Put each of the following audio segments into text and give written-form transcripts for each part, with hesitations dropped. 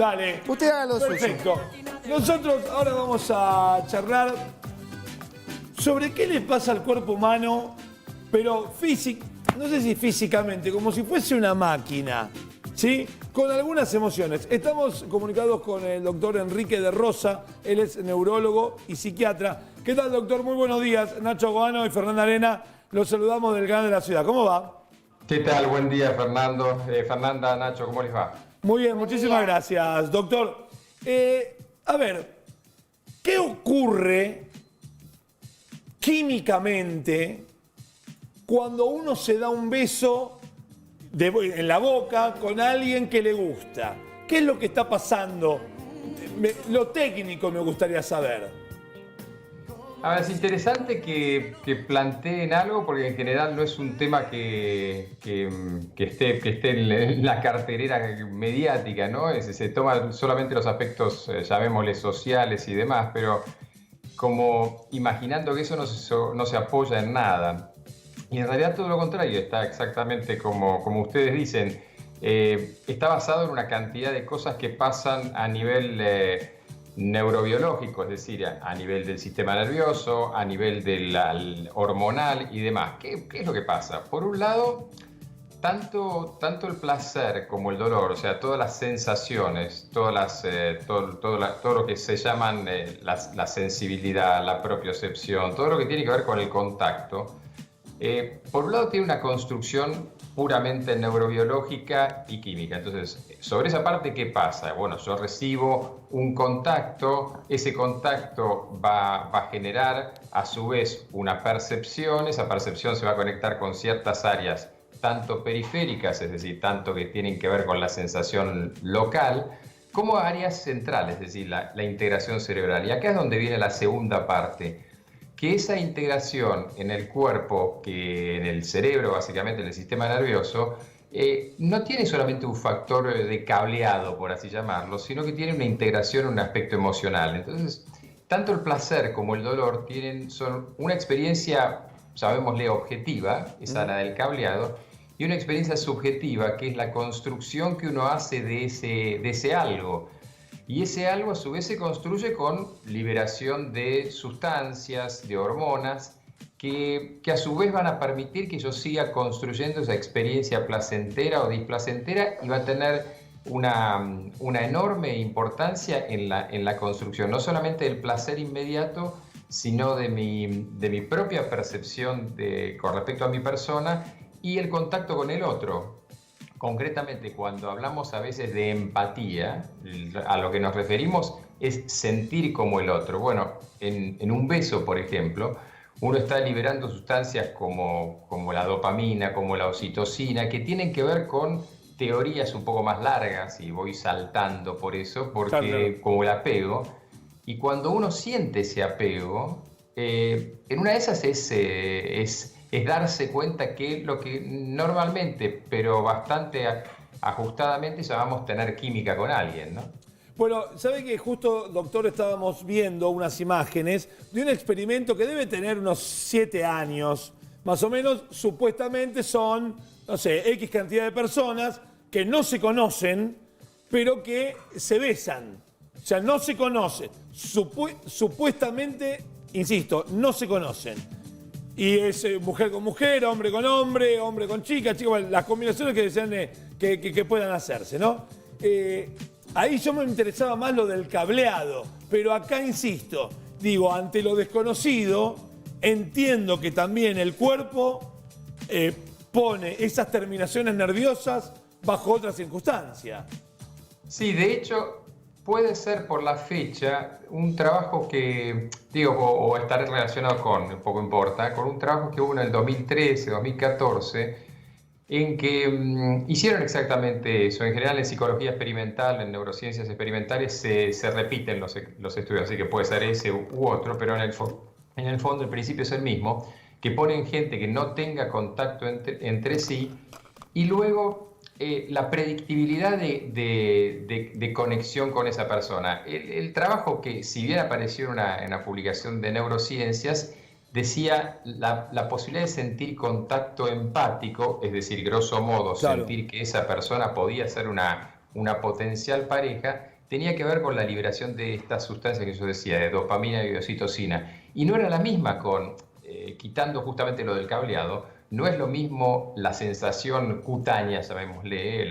Dale. Usted haga lo suyo. Perfecto. Nosotros ahora vamos a charlar sobre qué le pasa al cuerpo humano, pero no sé si físicamente, como si fuese una máquina, ¿sí? Con algunas emociones. Estamos comunicados con el doctor Enrique de Rosa, él es neurólogo y psiquiatra. ¿Qué tal, doctor? Muy buenos días. Nacho Goano y Fernanda Arena, los saludamos del canal de la ciudad. ¿Cómo va? ¿Qué tal? Buen día, Fernando. Fernanda, Nacho, ¿cómo les va? Muy bien, muchísimas gracias, doctor. A ver, ¿qué ocurre químicamente cuando uno se da un beso en la boca con alguien que le gusta? ¿Qué es lo que está pasando? Lo técnico me gustaría saber. A ver, es interesante que planteen algo porque en general no es un tema que esté en la carterera mediática, ¿no? Se toman solamente los aspectos, llamémosle sociales y demás, pero como imaginando que eso no se apoya en nada. Y en realidad todo lo contrario, está exactamente como ustedes dicen, está basado en una cantidad de cosas que pasan a nivel neurobiológico, es decir, a nivel del sistema nervioso, a nivel del hormonal y demás. ¿Qué es lo que pasa? Por un lado, tanto el placer como el dolor, o sea, todas las sensaciones, todo lo que se llaman la sensibilidad, la propiocepción, todo lo que tiene que ver con el contacto, por un lado tiene una construcción puramente neurobiológica y química. Entonces, sobre esa parte, ¿qué pasa? Bueno, yo recibo un contacto, ese contacto va a generar a su vez una percepción, esa percepción se va a conectar con ciertas áreas, tanto periféricas, es decir, tanto que tienen que ver con la sensación local, como áreas centrales, es decir, la integración cerebral. Y acá es donde viene la segunda parte, que esa integración en el cuerpo, que en el cerebro, básicamente en el sistema nervioso, no tiene solamente un factor de cableado, por así llamarlo, sino que tiene una integración en un aspecto emocional. Entonces, tanto el placer como el dolor son una experiencia, llamémosle objetiva, esa la del cableado, y una experiencia subjetiva, que es la construcción que uno hace de ese algo. Y ese algo a su vez se construye con liberación de sustancias, de hormonas, que a su vez van a permitir que yo siga construyendo esa experiencia placentera o displacentera y va a tener una enorme importancia en la construcción, no solamente del placer inmediato, sino de mi propia percepción con respecto a mi persona y el contacto con el otro. Concretamente, cuando hablamos a veces de empatía, a lo que nos referimos es sentir como el otro. Bueno, en un beso, por ejemplo, uno está liberando sustancias como la dopamina, como la oxitocina, que tienen que ver con teorías un poco más largas, y voy saltando por eso, porque como el apego. Y cuando uno siente ese apego, en una de esas es darse cuenta que lo que normalmente, pero bastante ajustadamente, llamamos tener química con alguien, ¿no? Bueno, ¿sabe que justo, doctor, estábamos viendo unas imágenes de un experimento que debe tener unos 7 años, más o menos? Supuestamente son, no sé, X cantidad de personas que no se conocen, pero que se besan. O sea, no se conocen. Supuestamente, insisto, no se conocen. Y es mujer con mujer, hombre con chica, bueno, las combinaciones que desean que puedan hacerse, ¿no? Ahí yo me interesaba más lo del cableado, pero acá insisto, digo, ante lo desconocido, entiendo que también el cuerpo pone esas terminaciones nerviosas bajo otra circunstancia. Sí, de hecho, puede ser por la fecha un trabajo que, digo, o estar relacionado con, poco importa, con un trabajo que hubo en el 2013, 2014, en que hicieron exactamente eso. En general en psicología experimental, en neurociencias experimentales, se repiten los estudios, así que puede ser ese u otro, pero en el fondo el principio es el mismo, que ponen gente que no tenga contacto entre sí y luego la predictibilidad de conexión con esa persona. El trabajo, que si bien apareció en una publicación de neurociencias, decía la posibilidad de sentir contacto empático, es decir, grosso modo, claro, sentir que esa persona podía ser una una potencial pareja, tenía que ver con la liberación de estas sustancias que yo decía, de dopamina y de oxitocina. Y no era la misma quitando justamente lo del cableado, no es lo mismo la sensación cutánea, llamémosle,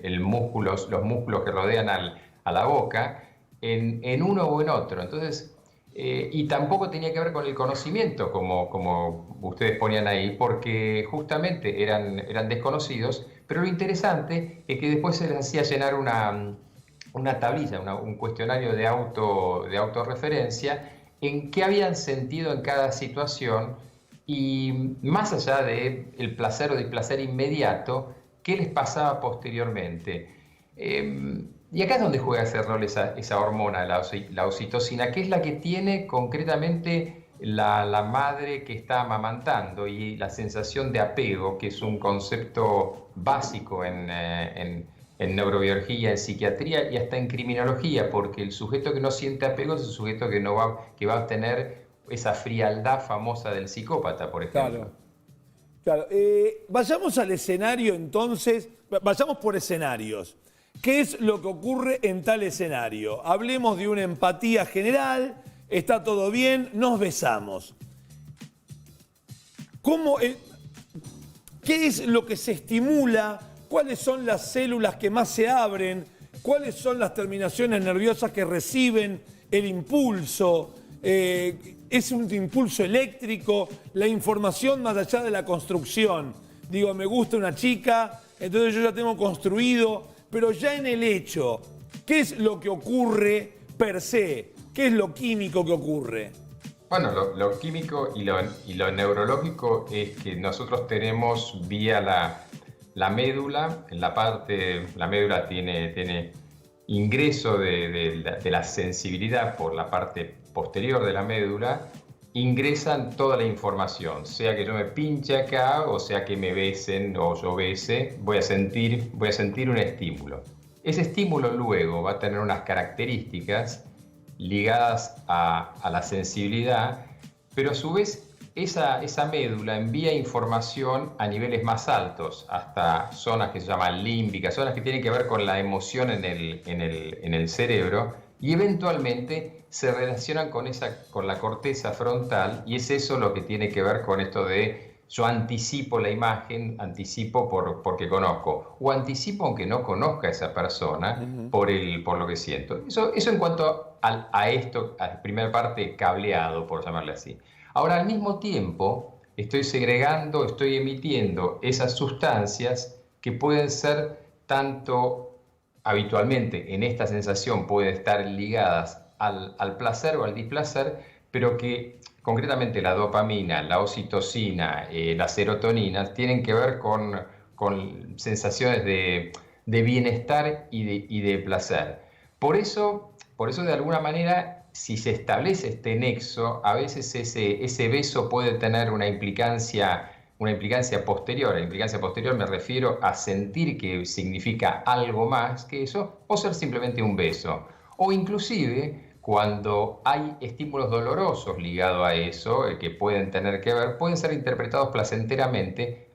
los músculos que rodean a la boca, en uno o en otro. Entonces, y tampoco tenía que ver con el conocimiento, como ustedes ponían ahí, porque justamente eran desconocidos, pero lo interesante es que después se les hacía llenar una tablilla, un cuestionario de autorreferencia, en qué habían sentido en cada situación y más allá del placer o displacer inmediato, qué les pasaba posteriormente. Y acá es donde juega ese rol esa hormona, la oxitocina, que es la que tiene concretamente la madre que está amamantando, y la sensación de apego, que es un concepto básico en neurobiología, en psiquiatría y hasta en criminología, porque el sujeto que no siente apego es el sujeto que va a tener esa frialdad famosa del psicópata, por ejemplo. Claro. Vayamos al escenario entonces, vayamos por escenarios. ¿Qué es lo que ocurre en tal escenario? Hablemos de una empatía general, está todo bien, nos besamos. ¿Qué es lo que se estimula? ¿Cuáles son las células que más se abren? ¿Cuáles son las terminaciones nerviosas que reciben el impulso? ¿Es un impulso eléctrico? La información más allá de la construcción. Digo, me gusta una chica, entonces yo ya tengo construido, pero ya en el hecho, ¿qué es lo que ocurre per se? ¿Qué es lo químico que ocurre? Bueno, lo químico y lo neurológico es que nosotros tenemos vía la médula, la médula tiene ingreso de la sensibilidad por la parte posterior de la médula, ingresan toda la información, sea que yo me pinche acá o sea que me besen o yo bese, voy a sentir un estímulo. Ese estímulo luego va a tener unas características ligadas a la sensibilidad, pero a su vez esa médula envía información a niveles más altos, hasta zonas que se llaman límbicas, zonas que tienen que ver con la emoción en el cerebro, y eventualmente se relacionan con la corteza frontal, y es eso lo que tiene que ver con esto de yo anticipo la imagen, anticipo porque conozco, o anticipo aunque no conozca a esa persona, por lo que siento. Eso en cuanto a esto, a la primera parte, cableado, por llamarle así. Ahora, al mismo tiempo, estoy emitiendo esas sustancias que pueden ser tanto habitualmente en esta sensación, pueden estar ligadas al placer o al displacer, pero que concretamente la dopamina, la oxitocina, la serotonina tienen que ver con sensaciones de bienestar y de placer. Por eso, de alguna manera, si se establece este nexo, a veces ese beso puede tener una implicancia posterior. A implicancia posterior me refiero a sentir que significa algo más que eso, o ser simplemente un beso. O inclusive, cuando hay estímulos dolorosos ligados a eso, que pueden tener que ver, pueden ser interpretados placenteramente,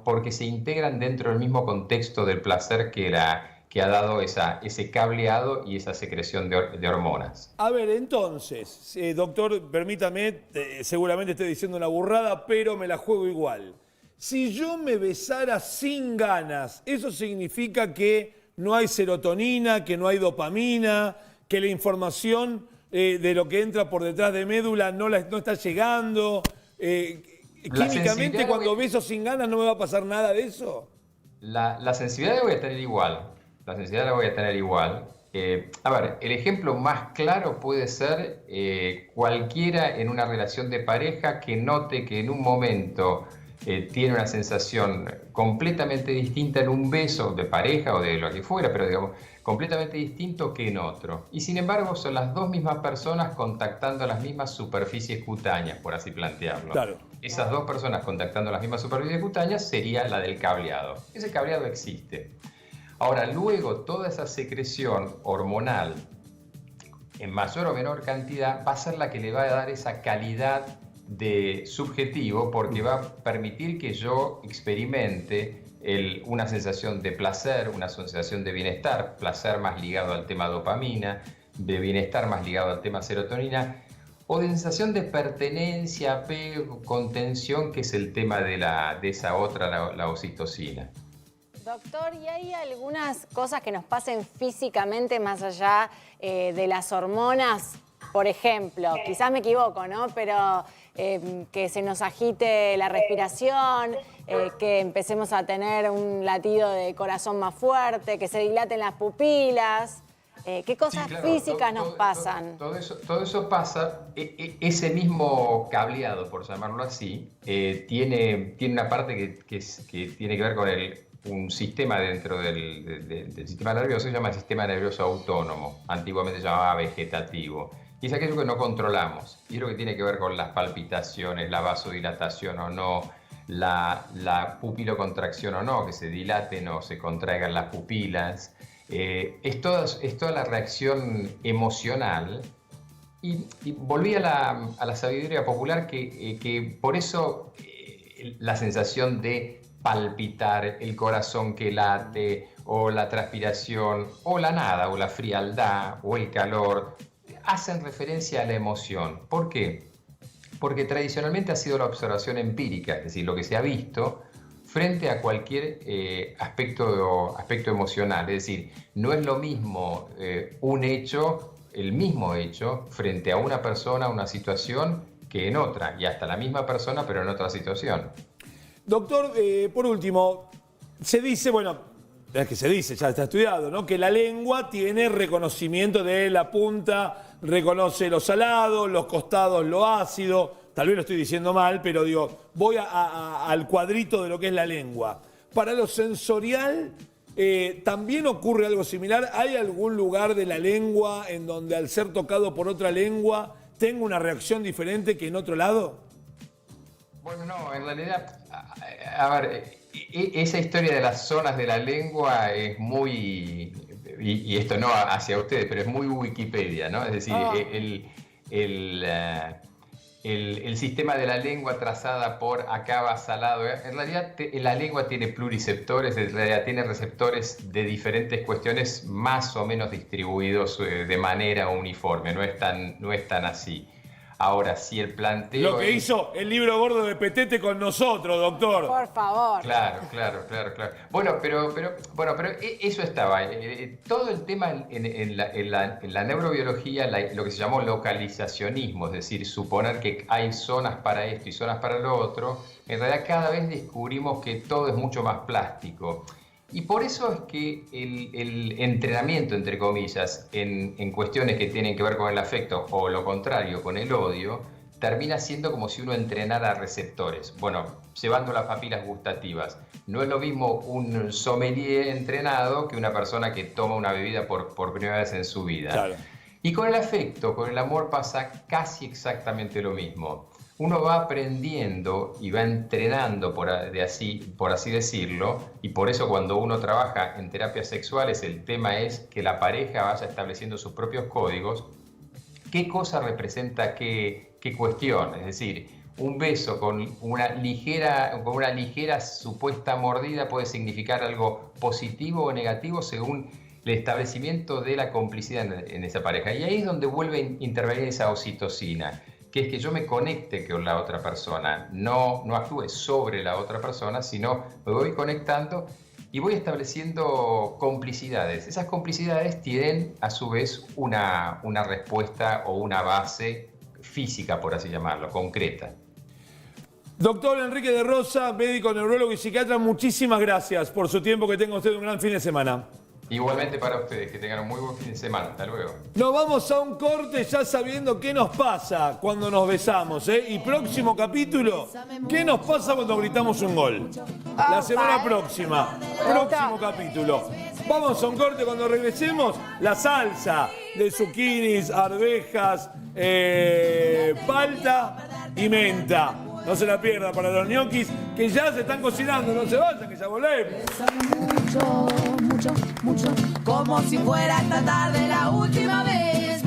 porque se integran dentro del mismo contexto del placer que ha dado ese cableado y esa secreción de hormonas. A ver, entonces, doctor, permítame, seguramente estoy diciendo una burrada, pero me la juego igual. Si yo me besara sin ganas, ¿eso significa que no hay serotonina, que no hay dopamina, que la información de lo que entra por detrás de médula no está llegando? Químicamente, cuando beso sin ganas, ¿no me va a pasar nada de eso? La sensibilidad la voy a tener igual. La sensibilidad la voy a tener igual. A ver, el ejemplo más claro puede ser cualquiera en una relación de pareja que note que en un momento tiene una sensación completamente distinta en un beso de pareja o de lo que fuera, pero digamos, completamente distinto que en otro. Y sin embargo son las dos mismas personas contactando las mismas superficies cutáneas, por así plantearlo. Claro. Esas dos personas contactando las mismas superficies cutáneas sería la del cableado. Ese cableado existe. Ahora, luego, toda esa secreción hormonal, en mayor o menor cantidad, va a ser la que le va a dar esa calidad de subjetivo, porque va a permitir que yo experimente una sensación de placer, una sensación de bienestar, placer más ligado al tema dopamina, de bienestar más ligado al tema serotonina, o de sensación de pertenencia, apego, contención, que es el tema de esa otra, la oxitocina. Doctor, ¿y hay algunas cosas que nos pasen físicamente más allá de las hormonas? Por ejemplo, quizás me equivoco, ¿no? Pero que se nos agite la respiración, que empecemos a tener un latido de corazón más fuerte, que se dilaten las pupilas. ¿Qué cosas físicas nos pasan? Todo eso pasa. Ese mismo cableado, por llamarlo así, tiene una parte que tiene que ver con un sistema dentro del sistema nervioso, se llama el sistema nervioso autónomo, antiguamente se llamaba vegetativo. Y es aquello que no controlamos, y es lo que tiene que ver con las palpitaciones, la vasodilatación o no, la pupilocontracción o no, que se dilaten o se contraigan las pupilas. Es toda la reacción emocional. Y volví a la sabiduría popular, que por eso la sensación de palpitar, el corazón que late, o la transpiración, o la nada, o la frialdad, o el calor, hacen referencia a la emoción. ¿Por qué? Porque tradicionalmente ha sido la observación empírica, es decir, lo que se ha visto frente a cualquier aspecto emocional. Es decir, no es lo mismo el mismo hecho, frente a una persona, una situación, que en otra, y hasta la misma persona, pero en otra situación. Doctor, por último, se dice, bueno, es que se dice, ya está estudiado, ¿no? Que la lengua tiene reconocimiento de la punta, reconoce lo salado, los costados lo ácido. Tal vez lo estoy diciendo mal, pero digo, voy al cuadrito de lo que es la lengua. Para lo sensorial, ¿también ocurre algo similar? ¿Hay algún lugar de la lengua en donde al ser tocado por otra lengua tenga una reacción diferente que en otro lado? Bueno, no, en realidad, a ver, esa historia de las zonas de la lengua es muy, y esto no hacia ustedes, pero es muy Wikipedia, ¿no? Es decir, el sistema de la lengua trazada por acá va salado. En realidad la lengua tiene pluriceptores, en realidad tiene receptores de diferentes cuestiones más o menos distribuidos de manera uniforme, no es tan así. Ahora, si el planteo... Lo que hizo el libro gordo de Petete con nosotros, doctor. Por favor. Claro. Bueno, pero eso estaba. Todo el tema en la neurobiología, lo que se llamó localizacionismo, es decir, suponer que hay zonas para esto y zonas para lo otro, en realidad cada vez descubrimos que todo es mucho más plástico. Y por eso es que el entrenamiento, entre comillas, en cuestiones que tienen que ver con el afecto o lo contrario, con el odio, termina siendo como si uno entrenara receptores. Bueno, llevando las papilas gustativas. No es lo mismo un sommelier entrenado que una persona que toma una bebida por primera vez en su vida. Claro. Y con el afecto, con el amor pasa casi exactamente lo mismo. Uno va aprendiendo y va entrenando, por así decirlo, y por eso cuando uno trabaja en terapias sexuales, el tema es que la pareja vaya estableciendo sus propios códigos, qué cosa representa qué cuestión. Es decir, un beso con una ligera supuesta mordida puede significar algo positivo o negativo según el establecimiento de la complicidad en esa pareja. Y ahí es donde vuelve a intervenir esa oxitocina, que es que yo me conecte con la otra persona, no actúe sobre la otra persona, sino me voy conectando y voy estableciendo complicidades. Esas complicidades tienen, a su vez, una respuesta o una base física, por así llamarlo, concreta. Doctor Enrique de Rosa, médico, neurólogo y psiquiatra, muchísimas gracias por su tiempo. Que tenga usted un gran fin de semana. Igualmente para ustedes, que tengan un muy buen fin de semana. Hasta luego. Nos vamos a un corte ya sabiendo qué nos pasa cuando nos besamos, ¿eh? Y próximo capítulo, ¿qué nos pasa cuando gritamos un gol? La semana próxima, próximo capítulo. Vamos a un corte, cuando regresemos, la salsa de zucchinis, arvejas, palta y menta. No se la pierda para los ñoquis que ya se están cocinando. No se vayan, que ya volvemos. Mucho, como si fuera esta tarde la última vez.